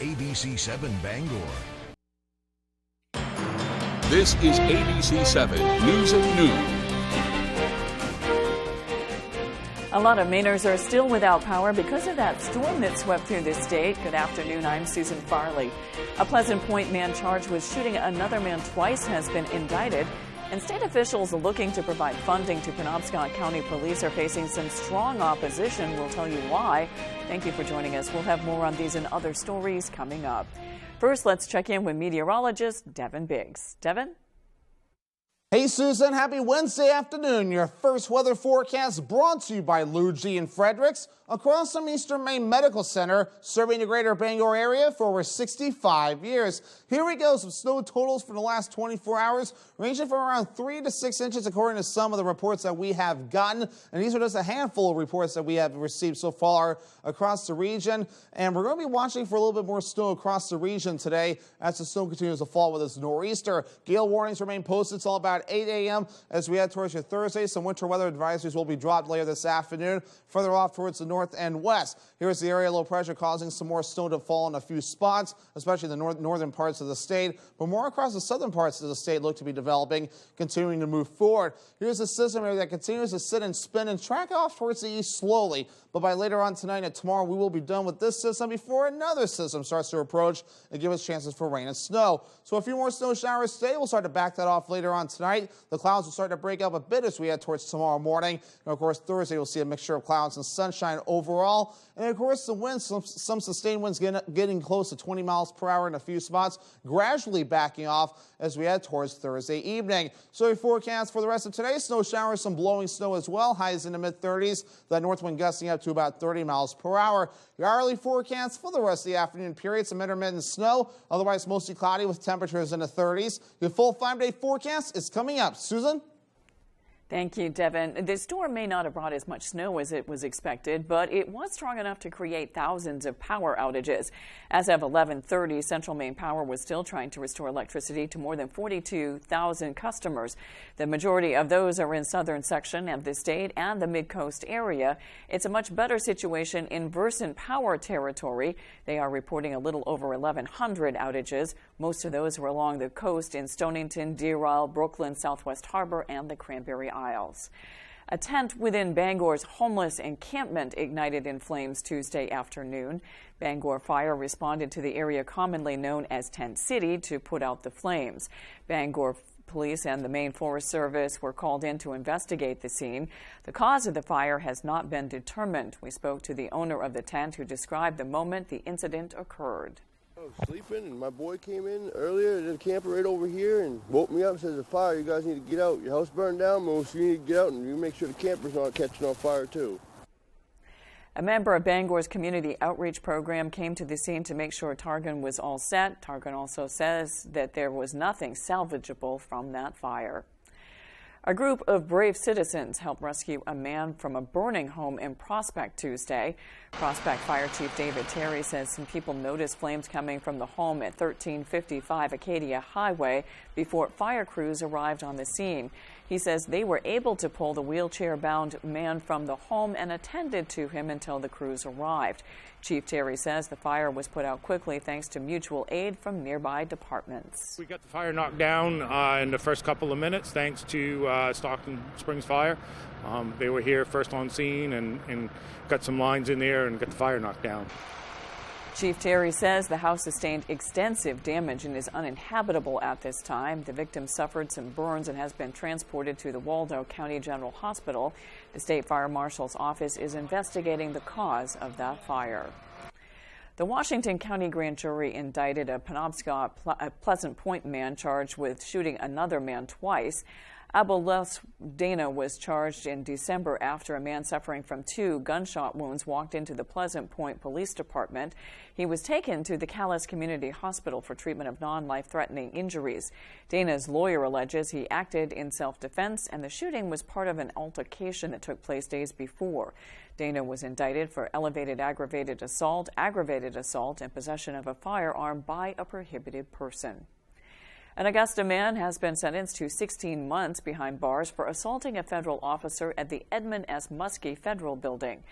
ABC7 Bangor. This is ABC 7 News at Noon. A lot of Mainers are still without power because of that storm that swept through the state. Good afternoon, I'm Susan Farley. A Pleasant Point man charged with shooting another man twice has been indicted. And state officials looking to provide funding to Penobscot County Police are facing some strong opposition. We'll tell you why. Thank you for joining us. We'll have more on these and other stories coming up. First, let's check in with meteorologist Devin Biggs. Devin? Hey Susan, happy Wednesday afternoon. Your first weather forecast brought to you by Lou G and Fredericks across from Eastern Maine Medical Center, serving the greater Bangor area for over 65 years. Here we go, some snow totals for the last 24 hours, ranging from around 3 to 6 inches according to some of the reports that we have gotten. And these are just a handful of reports that we have received so far across the region. And we're going to be watching for a little bit more snow across the region today as the snow continues to fall with this nor'easter. Gale warnings remain posted until about 8 a.m. as we head towards your Thursday. Some winter weather advisories will be dropped later this afternoon, further off towards the north and west. Here's the area low pressure causing some more snow to fall in a few spots, especially in the northern parts of the state, but more across the southern parts of the state look to be developing, continuing to move forward. Here's a system area that continues to sit and spin and track off towards the east slowly, but by later on tonight and tomorrow we will be done with this system before another system starts to approach and give us chances for rain and snow. So a few more snow showers today. We'll start to back that off later on tonight. The clouds will start to break up a bit as we head towards tomorrow morning. And of course, Thursday we'll see a mixture of clouds and sunshine overall. And of course, the winds, some sustained winds getting close to 20 miles per hour in a few spots, gradually backing off as we head towards Thursday evening. So your forecast for the rest of today, snow showers, some blowing snow as well, highs in the mid-30s, the north wind gusting up to about 30 miles per hour. Your hourly forecast for the rest of the afternoon period, some intermittent snow, otherwise mostly cloudy with temperatures in the 30s. Your full 5-day forecast is coming up. Susan? Thank you, Devin. The storm may not have brought as much snow as it was expected, but it was strong enough to create thousands of power outages. As of 11:30, Central Maine Power was still trying to restore electricity to more than 42,000 customers. The majority of those are in southern section of the state and the mid-coast area. It's a much better situation in Versant Power territory. They are reporting a little over 1,100 outages. Most of those were along the coast in Stonington, Deer Isle, Brooklyn, Southwest Harbor, and the Cranberry Isles. A tent within Bangor's homeless encampment ignited in flames Tuesday afternoon. Bangor Fire responded to the area commonly known as Tent City to put out the flames. Bangor Police and the Maine Forest Service were called in to investigate the scene. The cause of the fire has not been determined. We spoke to the owner of the tent who described the moment the incident occurred. I was sleeping and my boy came in earlier, there's a camper right over here and woke me up and says, "There's a fire, you guys need to get out. Your house burned down, most you need to get out and you make sure the camper's not catching on fire too." A member of Bangor's community outreach program came to the scene to make sure Targan was all set. Targan also says that there was nothing salvageable from that fire. A group of brave citizens helped rescue a man from a burning home in Prospect Tuesday. Prospect Fire Chief David Terry says some people noticed flames coming from the home at 1355 Acadia Highway before fire crews arrived on the scene. He says they were able to pull the wheelchair-bound man from the home and attended to him until the crews arrived. Chief Terry says the fire was put out quickly thanks to mutual aid from nearby departments. We got the fire knocked down in the first couple of minutes thanks to Stockton Springs Fire. They were here first on scene and got some lines in there and got the fire knocked down. Chief Terry says the house sustained extensive damage and is uninhabitable at this time. The victim suffered some burns and has been transported to the Waldo County General Hospital. The State Fire Marshal's office is investigating the cause of that fire. The Washington County Grand Jury indicted a Penobscot Pleasant Point man charged with shooting another man twice. Aboleth Dana was charged in December after a man suffering from 2 gunshot wounds walked into the Pleasant Point Police Department. He was taken to the Calais Community Hospital for treatment of non-life-threatening injuries. Dana's lawyer alleges he acted in self-defense and the shooting was part of an altercation that took place days before. Dana was indicted for elevated aggravated assault, and possession of a firearm by a prohibited person. An Augusta man has been sentenced to 16 months behind bars for assaulting a federal officer at the Edmund S. Muskie Federal Building.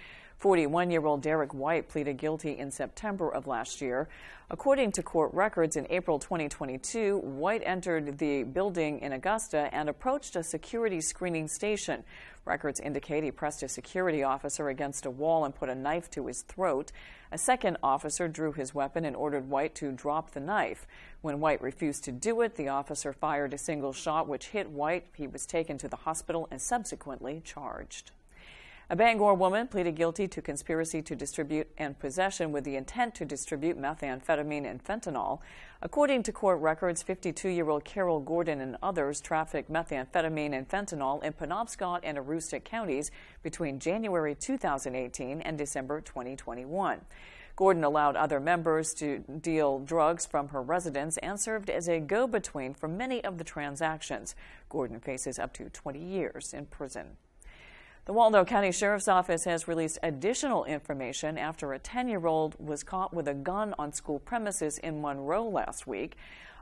41-year-old Derek White pleaded guilty in September of last year. According to court records, in April 2022, White entered the building in Augusta and approached a security screening station. Records indicate he pressed a security officer against a wall and put a knife to his throat. A second officer drew his weapon and ordered White to drop the knife. When White refused to do it, the officer fired a single shot which hit White. He was taken to the hospital and subsequently charged. A Bangor woman pleaded guilty to conspiracy to distribute and possession with the intent to distribute methamphetamine and fentanyl. According to court records, 52-year-old Carol Gordon and others trafficked methamphetamine and fentanyl in Penobscot and Aroostook counties between January 2018 and December 2021. Gordon allowed other members to deal drugs from her residence and served as a go-between for many of the transactions. Gordon faces up to 20 years in prison. The Waldo County Sheriff's Office has released additional information after a 10-year-old was caught with a gun on school premises in Monroe last week.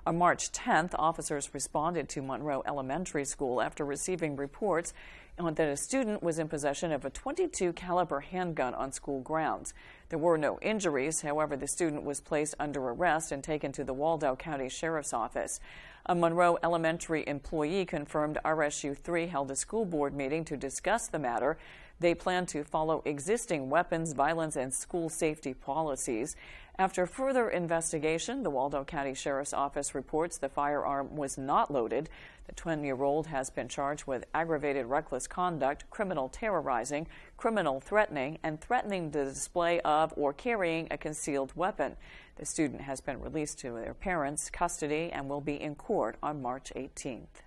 On March 10th, officers responded to Monroe Elementary School after receiving reports that a student was in possession of a .22 caliber handgun on school grounds. There were no injuries. However, the student was placed under arrest and taken to the Waldo County Sheriff's Office. A Monroe Elementary employee confirmed RSU 3 held a school board meeting to discuss the matter. They plan to follow existing weapons, violence, and school safety policies. After further investigation, the Waldo County Sheriff's Office reports the firearm was not loaded. The 20-year-old has been charged with aggravated reckless conduct, criminal terrorizing, criminal threatening, and threatening the display of or carrying a concealed weapon. The student has been released to their parents' custody and will be in court on March 18th.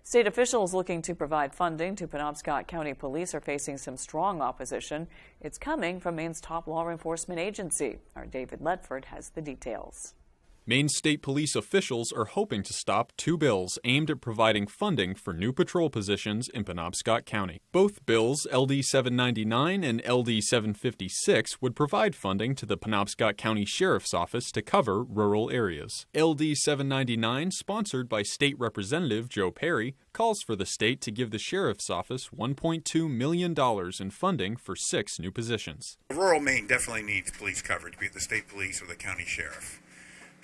State officials looking to provide funding to Penobscot County Police are facing some strong opposition. It's coming from Maine's top law enforcement agency. Our David Ledford has the details. Maine State Police officials are hoping to stop two bills aimed at providing funding for new patrol positions in Penobscot County. Both bills, LD 799 and LD 756, would provide funding to the Penobscot County Sheriff's Office to cover rural areas. LD 799, sponsored by State Representative Joe Perry, calls for the state to give the Sheriff's Office $1.2 million in funding for 6 new positions. Rural Maine definitely needs police coverage, be it the state police or the county sheriff.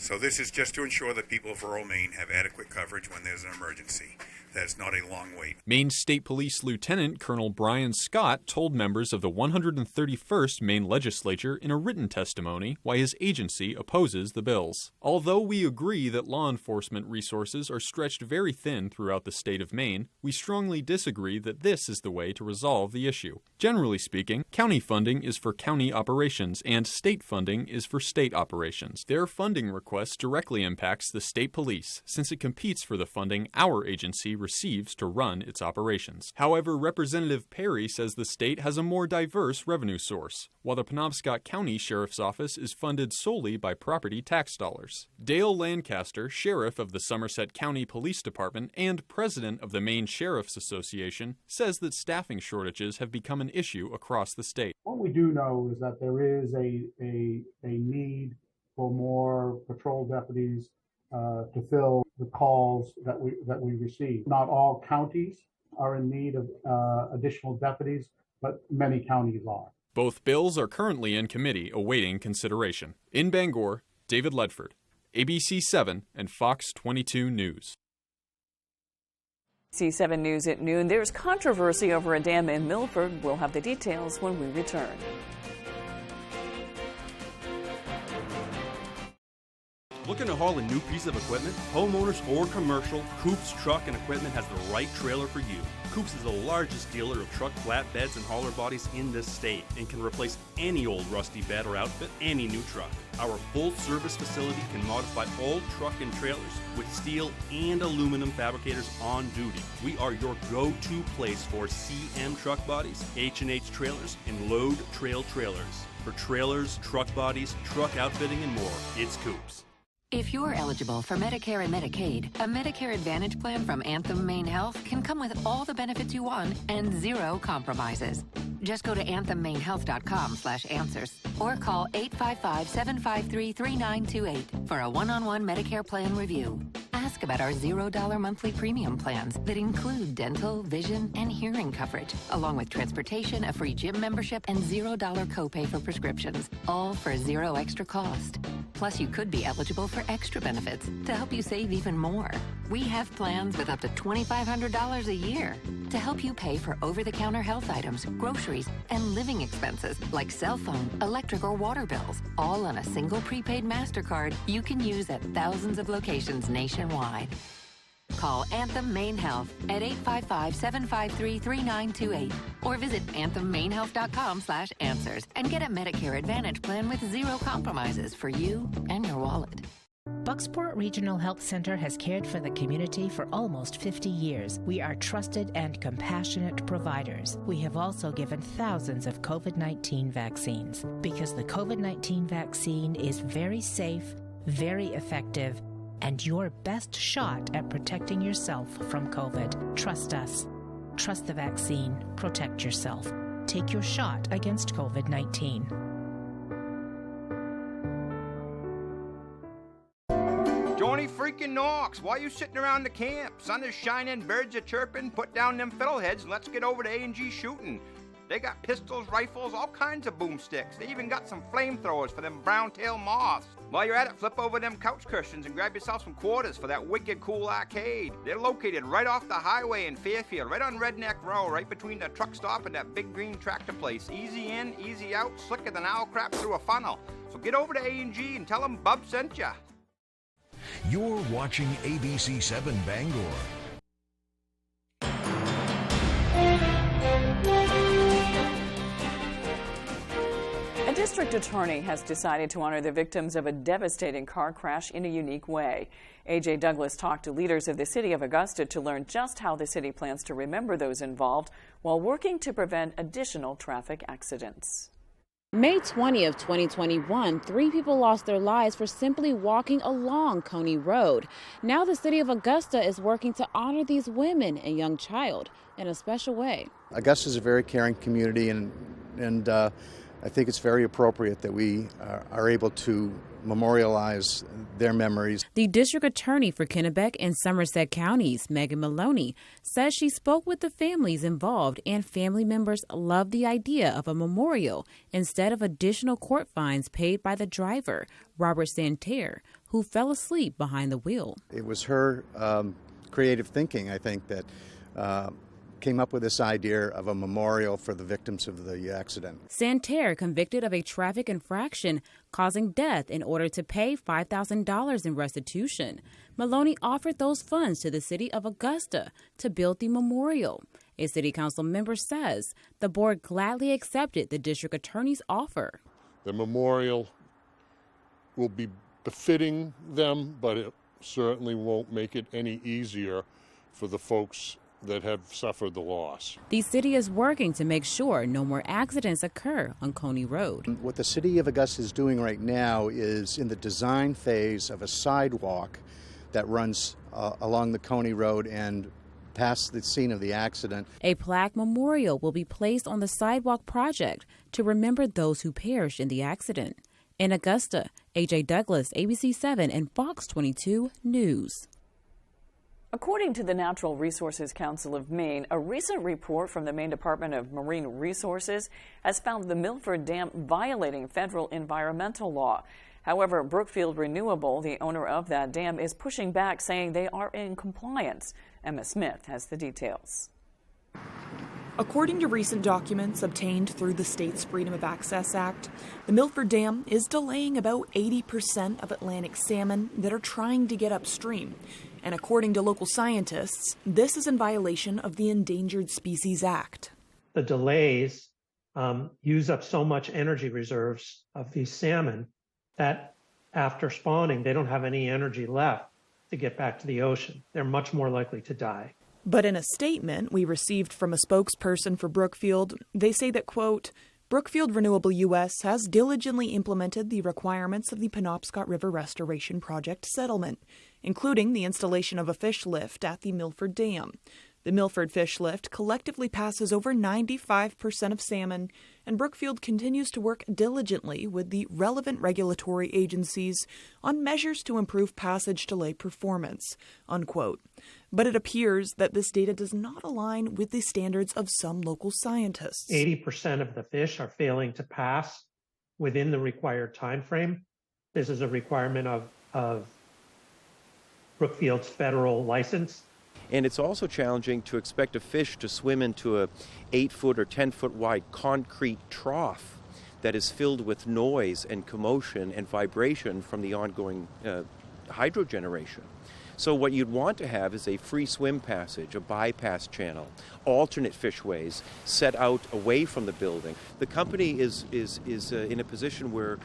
So this is just to ensure that people of rural Maine have adequate coverage when there's an emergency. That's not a long wait. Maine State Police Lieutenant Colonel Brian Scott told members of the 131st Maine Legislature in a written testimony why his agency opposes the bills. Although we agree that law enforcement resources are stretched very thin throughout the state of Maine, we strongly disagree that this is the way to resolve the issue. Generally speaking, county funding is for county operations and state funding is for state operations. Their funding request directly impacts the state police since it competes for the funding our agency receives to run its operations. However, Representative Perry says the state has a more diverse revenue source, while the Penobscot County Sheriff's Office is funded solely by property tax dollars. Dale Lancaster, sheriff of the Somerset County Police Department and president of the Maine Sheriff's Association, says that staffing shortages have become an issue across the state. What we do know is that there is a need for more patrol deputies to fill the calls that we receive. Not all counties are in need of additional deputies, but many counties are. Both bills are currently in committee awaiting consideration. In Bangor, David Ledford, ABC 7 and Fox 22 News. C7 News at noon. There's controversy over a dam in Milford. We'll have the details when we return. Looking to haul a new piece of equipment? Homeowners or commercial, Coops Truck and Equipment has the right trailer for you. Coops is the largest dealer of truck flatbeds and hauler bodies in this state and can replace any old rusty bed or outfit, any new truck. Our full-service facility can modify all truck and trailers with steel and aluminum fabricators on duty. We are your go-to place for CM truck bodies, H&H trailers, and load trail trailers. For trailers, truck bodies, truck outfitting, and more, it's Coops. If you're eligible for Medicare and Medicaid, a Medicare Advantage plan from Anthem Maine Health can come with all the benefits you want and zero compromises. Just go to anthemmainehealth.com/answers or call 855-753-3928 for a one-on-one Medicare plan review. Ask ask about our $0 monthly premium plans that include dental, vision, and hearing coverage, along with transportation, a free gym membership, and $0 copay for prescriptions, all for zero extra cost. Plus, you could be eligible for extra benefits to help you save even more. We have plans with up to $2,500 a year to help you pay for over-the-counter health items, groceries, and living expenses like cell phone, electric, or water bills, all on a single prepaid MasterCard you can use at thousands of locations nationwide. Call Anthem Maine Health at 855-753-3928 or visit anthemmainhealth.com/answers and get a Medicare Advantage plan with zero compromises for you and your wallet. Bucksport Regional Health Center has cared for the community for almost 50 years. We are trusted and compassionate providers. We have also given thousands of COVID-19 vaccines because the COVID-19 vaccine is very safe, very effective, and your best shot at protecting yourself from COVID. Trust us. Trust the vaccine. Protect yourself. Take your shot against COVID-19. Johnny freaking Knox, why you sitting around the camp? Sun is shining, birds are chirping, put down them fiddleheads and let's get over to A&G shooting. They got pistols, rifles, all kinds of boomsticks. They even got some flamethrowers for them brown-tail moths. While you're at it, flip over them couch cushions and grab yourself some quarters for that wicked cool arcade. They're located right off the highway in Fairfield, right on Redneck Row, right between the truck stop and that big green tractor place. Easy in, easy out, slicker than owl crap through a funnel. So get over to A&G and tell them Bub sent ya. You're watching ABC 7 Bangor. A district attorney has decided to honor the victims of a devastating car crash in a unique way. A.J. Douglas talked to leaders of the city of Augusta to learn just how the city plans to remember those involved while working to prevent additional traffic accidents. May 20 of 2021, 3 people lost their lives for simply walking along Coney Road. Now the city of Augusta is working to honor these women and young child in a special way. Augusta is a very caring community, and I think it's very appropriate that we are able to memorialize their memories. The district attorney for Kennebec and Somerset counties, Megan Maloney, says she spoke with the families involved and family members love the idea of a memorial instead of additional court fines paid by the driver, Robert Santerre, who fell asleep behind the wheel. It was her creative thinking, I think, that came up with this idea of a memorial for the victims of the accident. Santerre convicted of a traffic infraction causing death in order to pay $5,000 in restitution. Maloney offered those funds to the city of Augusta to build the memorial. A city council member says the board gladly accepted the district attorney's offer. The memorial will be befitting them, but it certainly won't make it any easier for the folks that have suffered the loss. The city is working to make sure no more accidents occur on Coney Road. What the city of Augusta is doing right now is in the design phase of a sidewalk that runs along the Coney Road and past the scene of the accident. A plaque memorial will be placed on the sidewalk project to remember those who perished in the accident. In Augusta, A.J. Douglas, ABC 7 and Fox 22 News. According to the Natural Resources Council of Maine, a recent report from the Maine Department of Marine Resources has found the Milford Dam violating federal environmental law. However, Brookfield Renewable, the owner of that dam, is pushing back, saying they are in compliance. Emma Smith has the details. According to recent documents obtained through the state's Freedom of Access Act, the Milford Dam is delaying about 80% of Atlantic salmon that are trying to get upstream. And according to local scientists, this is in violation of the Endangered Species Act. The delays use up so much energy reserves of these salmon that after spawning, they don't have any energy left to get back to the ocean. They're much more likely to die. But in a statement we received from a spokesperson for Brookfield, they say that, quote, Brookfield Renewable U.S. has diligently implemented the requirements of the Penobscot River Restoration Project settlement, including the installation of a fish lift at the Milford Dam. The The Milford Fish Lift collectively passes over 95% of salmon, and Brookfield continues to work diligently with the relevant regulatory agencies on measures to improve passage delay performance, unquote. But it appears that this data does not align with the standards of some local scientists. 80% of the fish are failing to pass within the required time frame. This is a requirement of Brookfield's federal license. And it's also challenging to expect a fish to swim into a 8-foot or 10-foot wide concrete trough that is filled with noise and commotion and vibration from the ongoing hydro generation. So what you'd want to have is a free swim passage, a bypass channel, alternate fishways set out away from the building. The company is in a position where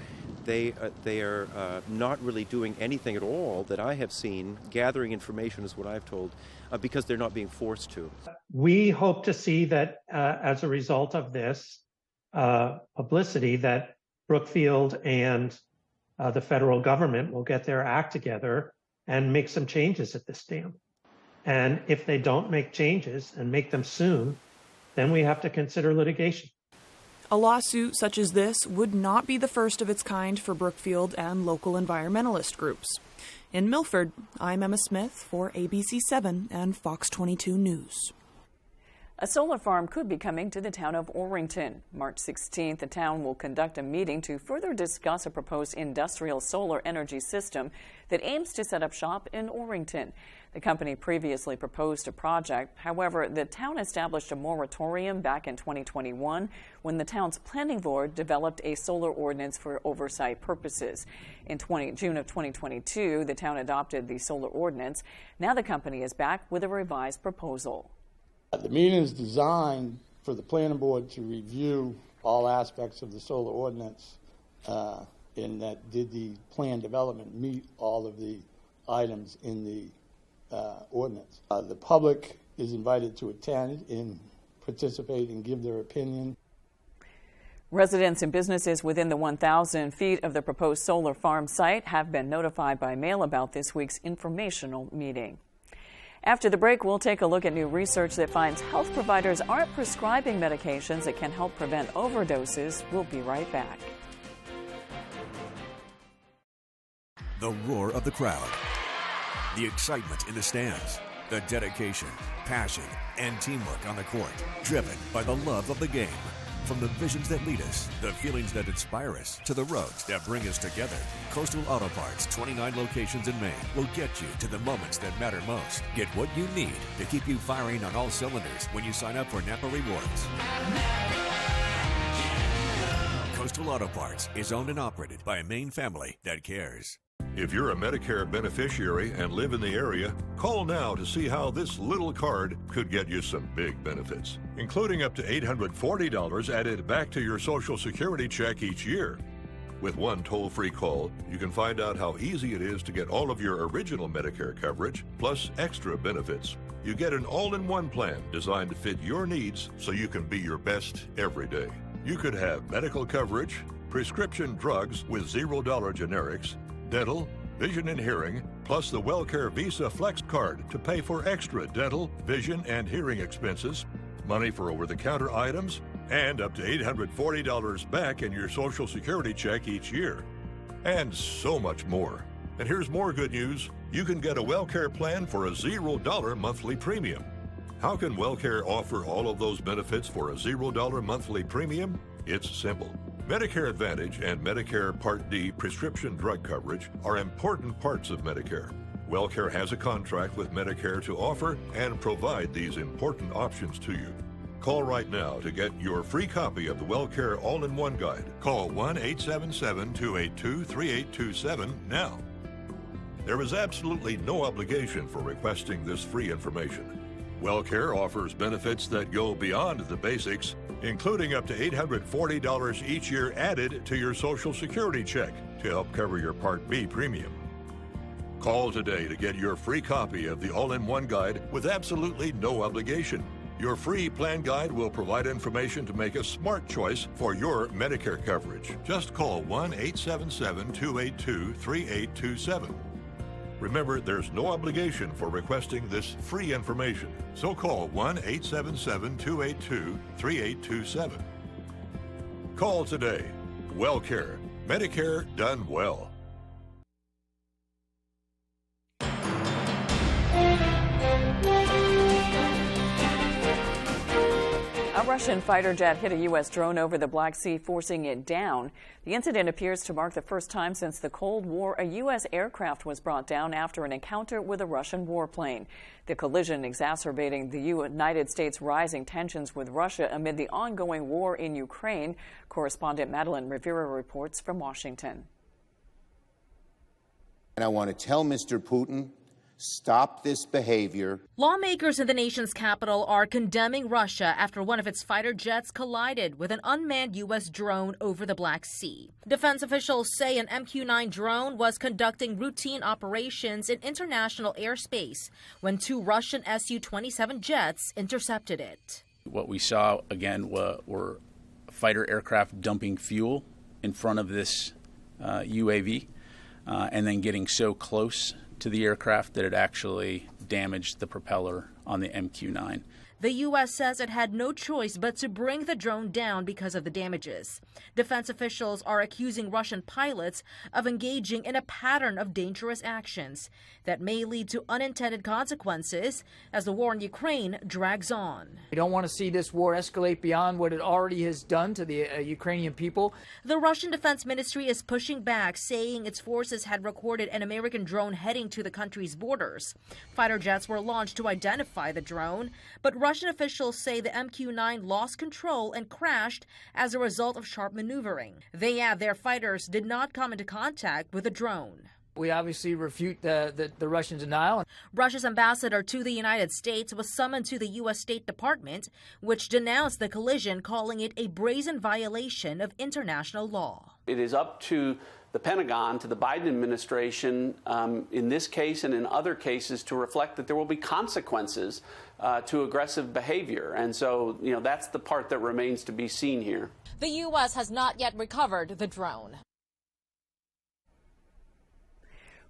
they are not really doing anything at all that I have seen. Gathering information is what I've told, because they're not being forced to. We hope to see that as a result of this publicity, that Brookfield and the federal government will get their act together and make some changes at this dam. And if they don't make changes and make them soon, then we have to consider litigation. A lawsuit such as this would not be the first of its kind for Brookfield and local environmentalist groups. In Milford, I'm Emma Smith for ABC7 and Fox 22 News. A solar farm could be coming to the town of Orrington. March 16th, the town will conduct a meeting to further discuss a proposed industrial solar energy system that aims to set up shop in Orrington. The company previously proposed a project. However, the town established a moratorium back in 2021 when the town's planning board developed a solar ordinance for oversight purposes. In June of 2022, the town adopted the solar ordinance. Now the company is back with a revised proposal. The meeting is designed for the planning board to review all aspects of the solar ordinance, in that did the plan development meet all of the items in the ordinance. The public is invited to attend and participate and give their opinion. Residents and businesses within the 1,000 feet of the proposed solar farm site have been notified by mail about this week's informational meeting. After the break, we'll take a look at new research that finds health providers aren't prescribing medications that can help prevent overdoses. We'll be right back. The roar of the crowd, the excitement in the stands, the dedication, passion, and teamwork on the court, driven by the love of the game. From the visions that lead us, the feelings that inspire us, to the roads that bring us together, Coastal Auto Parts, 29 locations in Maine, will get you to the moments that matter most. Get what you need to keep you firing on all cylinders when you sign up for Napa Rewards. Coastal Auto Parts is owned and operated by a Maine family that cares. If you're a Medicare beneficiary and live in the area, call now to see how this little card could get you some big benefits, including up to $840 added back to your Social Security check each year. With one toll-free call, you can find out how easy it is to get all of your original Medicare coverage, plus extra benefits. You get an all-in-one plan designed to fit your needs so you can be your best every day. You could have medical coverage, prescription drugs with $0 generics, dental, vision and hearing, plus the WellCare Visa Flex Card to pay for extra dental, vision, and hearing expenses, money for over-the-counter items, and up to $840 back in your Social Security check each year. And so much more. And here's more good news. You can get a WellCare plan for a $0 monthly premium. How can WellCare offer all of those benefits for a $0 monthly premium? It's simple. Medicare Advantage and Medicare Part D prescription drug coverage are important parts of Medicare. WellCare has a contract with Medicare to offer and provide these important options to you. Call right now to get your free copy of the WellCare All-in-One Guide. Call 1-877-282-3827 now. There is absolutely no obligation for requesting this free information. WellCare offers benefits that go beyond the basics, including up to $840 each year added to your Social Security check to help cover your Part B premium. Call today to get your free copy of the All-in-One Guide with absolutely no obligation. Your free plan guide will provide information to make a smart choice for your Medicare coverage. Just call 1-877-282-3827. Remember, there's no obligation for requesting this free information. So call 1-877-282-3827. Call today. WellCare. Medicare done well. A Russian fighter jet hit a U.S. drone over the Black Sea, forcing it down. The incident appears to mark the first time since the Cold War a U.S. aircraft was brought down after an encounter with a Russian warplane. The collision exacerbating the United States' rising tensions with Russia amid the ongoing war in Ukraine. Correspondent Madeline Rivera reports from Washington. And I want to tell Mr. Putin, stop this behavior. Lawmakers in the nation's capital are condemning Russia after one of its fighter jets collided with an unmanned U.S. drone over the Black Sea. Defense officials say an MQ-9 drone was conducting routine operations in international airspace when two Russian Su-27 jets intercepted it. What we saw, again, were fighter aircraft dumping fuel in front of this UAV and then getting so close to the aircraft that it actually damaged the propeller on the MQ-9. The U.S. says it had no choice but to bring the drone down because of the damages. Defense officials are accusing Russian pilots of engaging in a pattern of dangerous actions that may lead to unintended consequences as the war in Ukraine drags on. We don't want to see this war escalate beyond what it already has done to the Ukrainian people. The Russian Defense Ministry is pushing back, saying its forces had recorded an American drone heading to the country's borders. Fighter jets were launched to identify the drone, but Russian officials say the MQ-9 lost control and crashed as a result of sharp maneuvering. They add their fighters did not come into contact with the drone. We obviously refute the Russian denial. Russia's ambassador to the United States was summoned to the U.S. State Department, which denounced the collision, calling it a brazen violation of international law. It is up to the Pentagon, to the Biden administration, in this case and in other cases, to reflect that there will be consequences to aggressive behavior. And so, that's the part that remains to be seen here. The U.S. has not yet recovered the drone.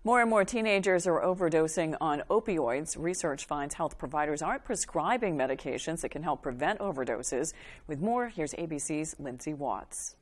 More and more teenagers are overdosing on opioids. Research finds health providers aren't prescribing medications that can help prevent overdoses. With more, here's ABC's Lindsay Watts.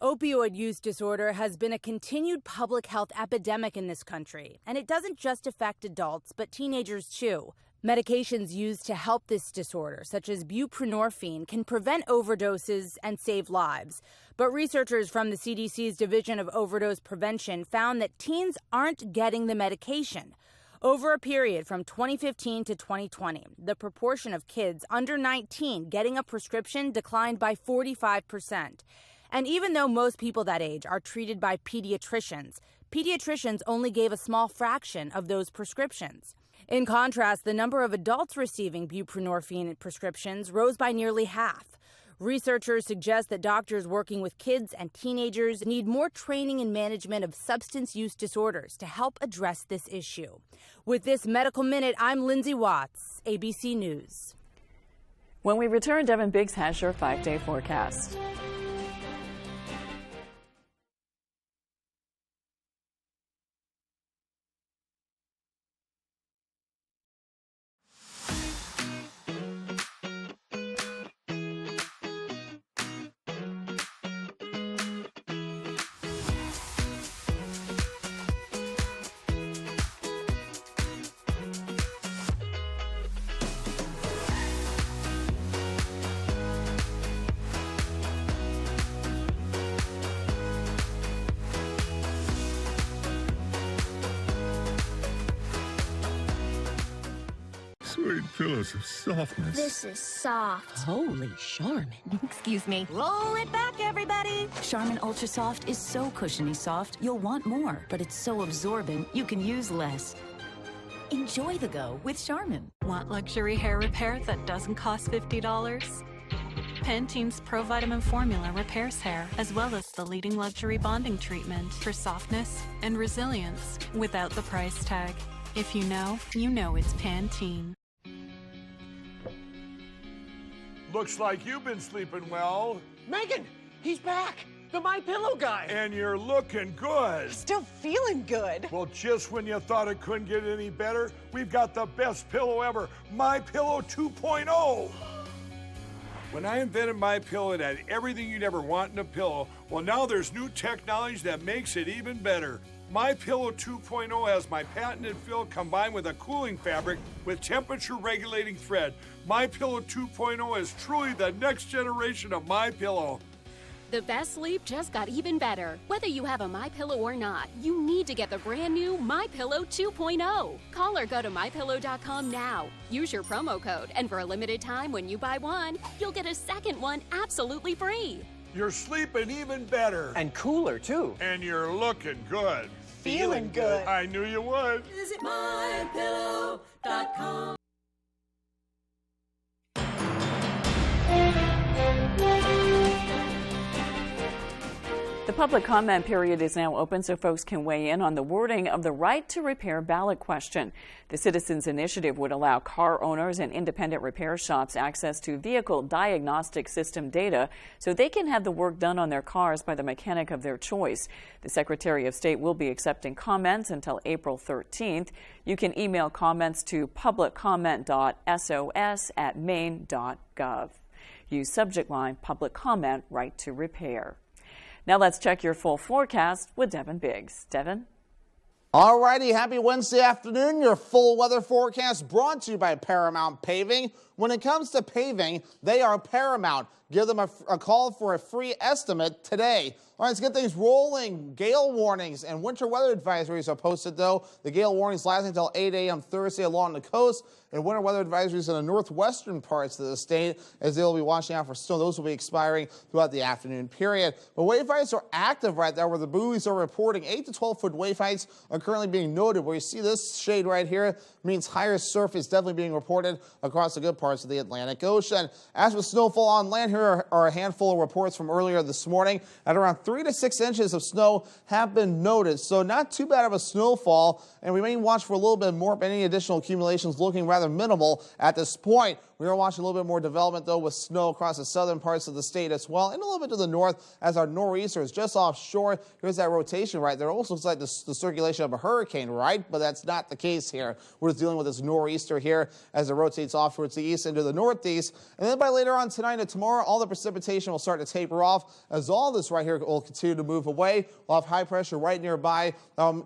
Opioid use disorder has been a continued public health epidemic in this country, and it doesn't just affect adults, but teenagers too. Medications used to help this disorder, such as buprenorphine, can prevent overdoses and save lives. But researchers from the CDC's Division of Overdose Prevention found that teens aren't getting the medication. Over a period from 2015 to 2020, the proportion of kids under 19 getting a prescription declined by 45%. And even though most people that age are treated by pediatricians only gave a small fraction of those prescriptions. In contrast, the number of adults receiving buprenorphine prescriptions rose by nearly half. Researchers suggest that doctors working with kids and teenagers need more training in management of substance use disorders to help address this issue. With this Medical Minute, I'm Lindsay Watts, ABC News. When we return, Devin Biggs has your 5-day forecast. Sweet pillows of softness. This is soft. Holy Charmin. Excuse me. Roll it back, everybody. Charmin Ultra Soft is so cushiony soft, you'll want more, but it's so absorbent, you can use less. Enjoy the go with Charmin. Want luxury hair repair that doesn't cost $50? Pantene's Pro Vitamin Formula repairs hair, as well as the leading luxury bonding treatment for softness and resilience without the price tag. If you know it's Pantene. Looks like you've been sleeping well. Megan, he's back. the MyPillow guy. And you're looking good. Still feeling good. Well, just when you thought it couldn't get any better, we've got the best pillow ever, MyPillow 2.0. When I invented MyPillow, it had everything you'd ever want in a pillow. Well, now there's new technology that makes it even better. MyPillow 2.0 has my patented fill combined with a cooling fabric with temperature-regulating thread. MyPillow 2.0 is truly the next generation of MyPillow. The best sleep just got even better. Whether you have a MyPillow or not, you need to get the brand new MyPillow 2.0. Call or go to MyPillow.com now. Use your promo code, and for a limited time when you buy one, you'll get a second one absolutely free. You're sleeping even better. And cooler, too. And you're looking good. Feeling good. I knew you would. Visit MyPillow.com. The public comment period is now open so folks can weigh in on the wording of the right to repair ballot question. The Citizens Initiative would allow car owners and independent repair shops access to vehicle diagnostic system data so they can have the work done on their cars by the mechanic of their choice. The Secretary of State will be accepting comments until April 13th. You can email comments to publiccomment.sos@maine.gov. Use subject line public comment right to repair. Now let's check your full forecast with Devin Biggs. Devin? All righty, happy Wednesday afternoon. Your full weather forecast brought to you by Paramount Paving. When it comes to paving, they are Paramount. Give them a call for a free estimate today. All right, let's get things rolling. Gale warnings and winter weather advisories are posted, though. The gale warnings lasting until 8 a.m. Thursday along the coast, and winter weather advisories in the northwestern parts of the state as they will be watching out for snow. Those will be expiring throughout the afternoon period. But wave heights are active right there where the buoys are reporting 8 to 12-foot wave heights are currently being noted. Where you see this shade right here means higher surf is definitely being reported across the good parts of the Atlantic Ocean. As with snowfall on land, here are a handful of reports from earlier this morning. At around 3 to 6 inches of snow have been noted, so not too bad of a snowfall, and we may watch for a little bit more, but any additional accumulations looking rather minimal at this point. We are watching a little bit more development, though, with snow across the southern parts of the state as well, and a little bit to the north as our nor'easter is just offshore. Here's that rotation right there. It almost looks like the circulation of a hurricane, right? But that's not the case here. We're just dealing with this nor'easter here as it rotates off towards the east into the northeast. And then by later on tonight and tomorrow, all the precipitation will start to taper off as all this right here will continue to move away. We'll have high pressure right nearby.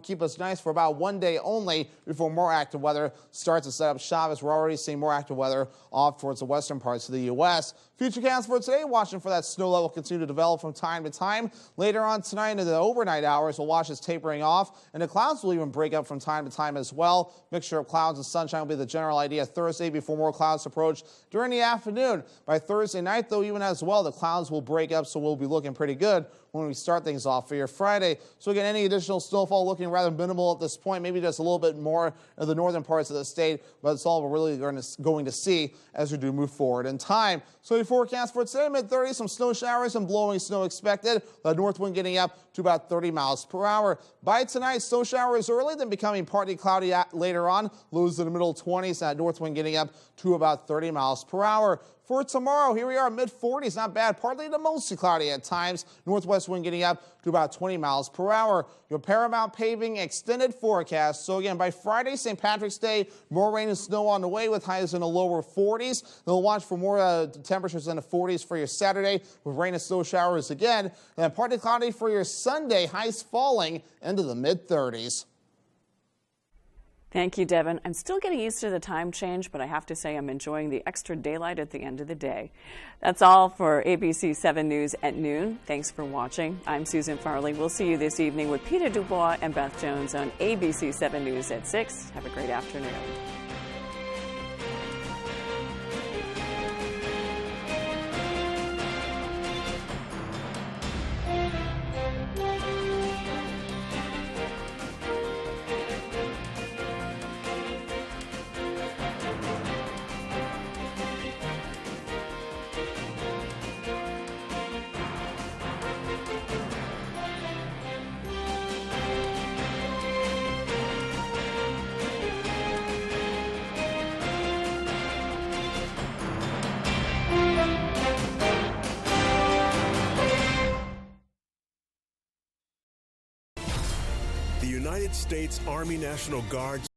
Keep us nice for about one day only before more active weather starts to set up shop, as we're already seeing more active weather off towards the western parts of the U.S. Futurecast for today, watching for that snow level continue to develop from time to time. Later on tonight into the overnight hours, we'll watch this tapering off, and the clouds will even break up from time to time as well. Mixture of clouds and sunshine will be the general idea Thursday before more clouds approach during the afternoon. By Thursday night, though, even as well, the clouds will break up, so we'll be looking pretty good when we start things off for your Friday. So again, any additional snowfall looking rather minimal at this point, maybe just a little bit more in the northern parts of the state, but it's all we're really going to see as we do move forward in time. So the forecast for today, mid-30s, some snow showers and blowing snow expected. The north wind getting up to about 30 miles per hour. By tonight, snow showers early, then becoming partly cloudy later on. Lows in the middle 20s, that north wind getting up to about 30 miles per hour. For tomorrow, here we are, mid-40s, not bad, partly to mostly cloudy at times. Northwest wind getting up to about 20 miles per hour. Your Paramount Paving extended forecast. So again, by Friday, St. Patrick's Day, more rain and snow on the way with highs in the lower 40s. They'll watch for more temperatures in the 40s for your Saturday with rain and snow showers again. And then partly cloudy for your Sunday, highs falling into the mid-30s. Thank you, Devin. I'm still getting used to the time change, but I have to say I'm enjoying the extra daylight at the end of the day. That's all for ABC 7 News at noon. Thanks for watching. I'm Susan Farley. We'll see you this evening with Peter Dubois and Beth Jones on ABC 7 News at 6. Have a great afternoon. United States Army National Guard